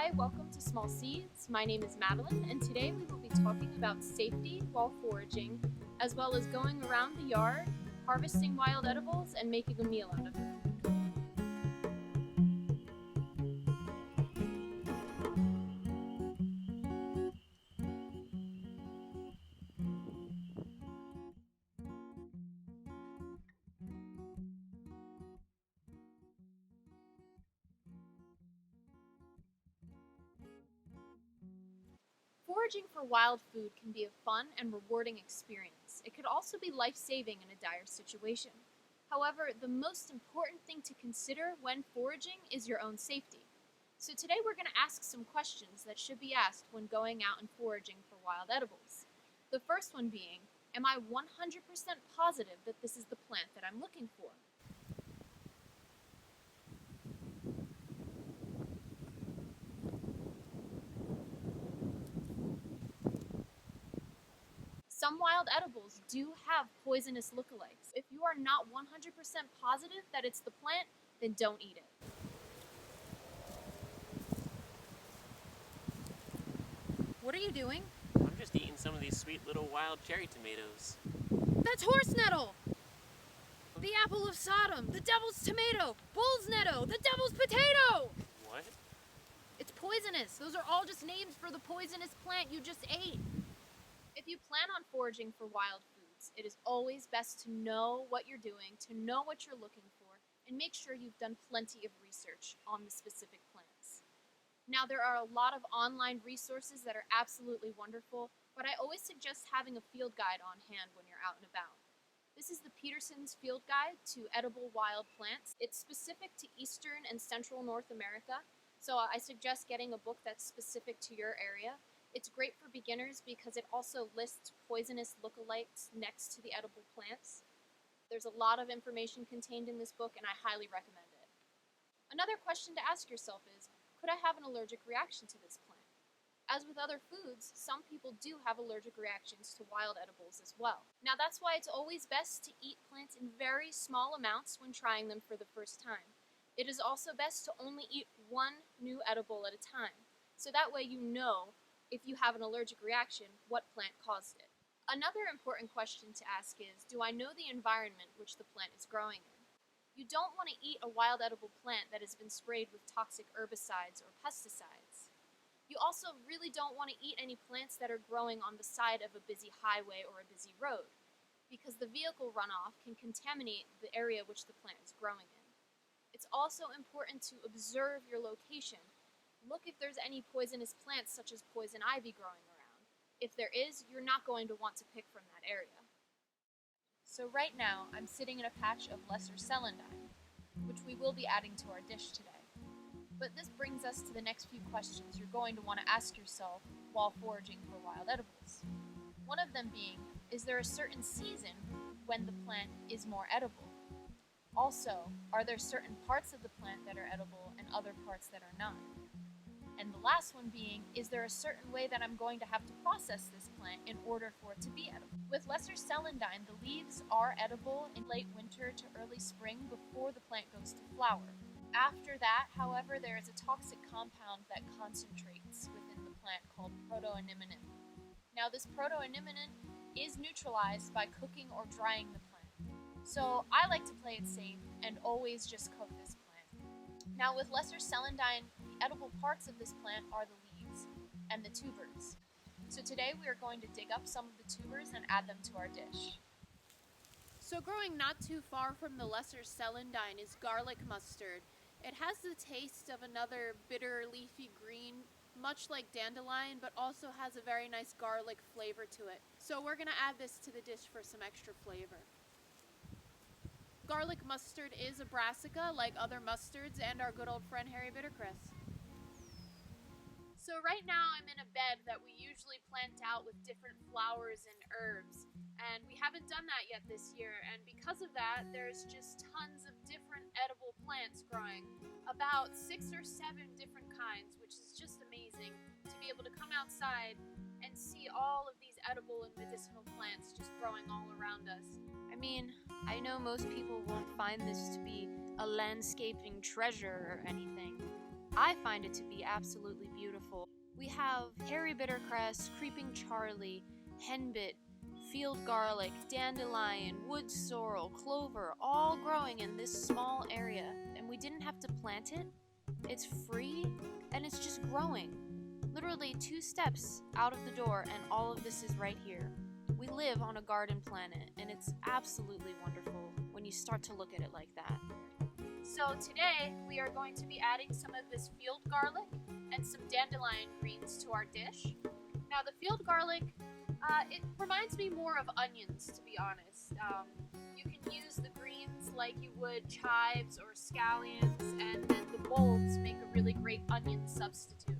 Hi, welcome to Small Seeds. My name is Madeline, and today we will be talking about safety while foraging, as well as going around the yard, harvesting wild edibles, and making a meal out of them. Foraging for wild food can be a fun and rewarding experience. It could also be life-saving in a dire situation. However, the most important thing to consider when foraging is your own safety. So today we're going to ask some questions that should be asked when going out and foraging for wild edibles. The first one being, am I 100% positive that this is the plant that I'm looking for? Some wild edibles do have poisonous lookalikes. If you are not 100% positive that it's the plant, then don't eat it. What are you doing? I'm just eating some of these sweet little wild cherry tomatoes. That's horse nettle! The apple of Sodom, the devil's tomato, bull's nettle, the devil's potato! What? It's poisonous. Those are all just names for the poisonous plant you just ate. If you plan on foraging for wild foods, it is always best to know what you're doing, to know what you're looking for, and make sure you've done plenty of research on the specific plants. Now, there are a lot of online resources that are absolutely wonderful, but I always suggest having a field guide on hand when you're out and about. This is the Peterson's Field Guide to Edible Wild Plants. It's specific to Eastern and Central North America, so I suggest getting a book that's specific to your area. It's great for beginners because it also lists poisonous lookalikes next to the edible plants. There's a lot of information contained in this book, and I highly recommend it. Another question to ask yourself is, could I have an allergic reaction to this plant? As with other foods, some people do have allergic reactions to wild edibles as well. Now that's why it's always best to eat plants in very small amounts when trying them for the first time. It is also best to only eat one new edible at a time, so that way you know if you have an allergic reaction, what plant caused it. Another important question to ask is, do I know the environment which the plant is growing in? You don't want to eat a wild edible plant that has been sprayed with toxic herbicides or pesticides. You also really don't want to eat any plants that are growing on the side of a busy highway or a busy road, because the vehicle runoff can contaminate the area which the plant is growing in. It's also important to observe your location. Look if there's any poisonous plants such as poison ivy growing around. If there is, you're not going to want to pick from that area. So right now, I'm sitting in a patch of lesser celandine, which we will be adding to our dish today. But this brings us to the next few questions you're going to want to ask yourself while foraging for wild edibles. One of them being, is there a certain season when the plant is more edible? Also, are there certain parts of the plant that are edible and other parts that are not? And the last one being, is there a certain way that I'm going to have to process this plant in order for it to be edible? With lesser celandine, the leaves are edible in late winter to early spring before the plant goes to flower. After that, however, there is a toxic compound that concentrates within the plant called protoanemonin. Now, this protoanemonin is neutralized by cooking or drying the plant. So I like to play it safe and always just cook this plant. Now, with lesser celandine, the edible parts of this plant are the leaves and the tubers. So today we are going to dig up some of the tubers and add them to our dish. So growing not too far from the lesser celandine is garlic mustard. It has the taste of another bitter leafy green, much like dandelion, but also has a very nice garlic flavor to it. So we're going to add this to the dish for some extra flavor. Garlic mustard is a brassica like other mustards and our good old friend Harry Bittercress. So right now I'm in a bed that we usually plant out with different flowers and herbs, and we haven't done that yet this year, and because of that there's just tons of different edible plants growing, about 6 or 7 different kinds, which is just amazing to be able to come outside and see all of these edible and medicinal plants just growing all around us. I mean, I know most people won't find this to be a landscaping treasure or anything. I find it to be absolutely beautiful. We have hairy bittercress, creeping Charlie, henbit, field garlic, dandelion, wood sorrel, clover, all growing in this small area. And we didn't have to plant it. It's free and it's just growing. Literally 2 steps out of the door and all of this is right here. We live on a garden planet and it's absolutely wonderful when you start to look at it like that. So today we are going to be adding some of this field garlic and some dandelion greens to our dish. Now the field garlic, it reminds me more of onions, to be honest. You can use the greens like you would chives or scallions, and then the bulbs make a really great onion substitute.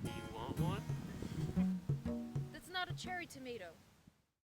Do you want one? That's not a cherry tomato.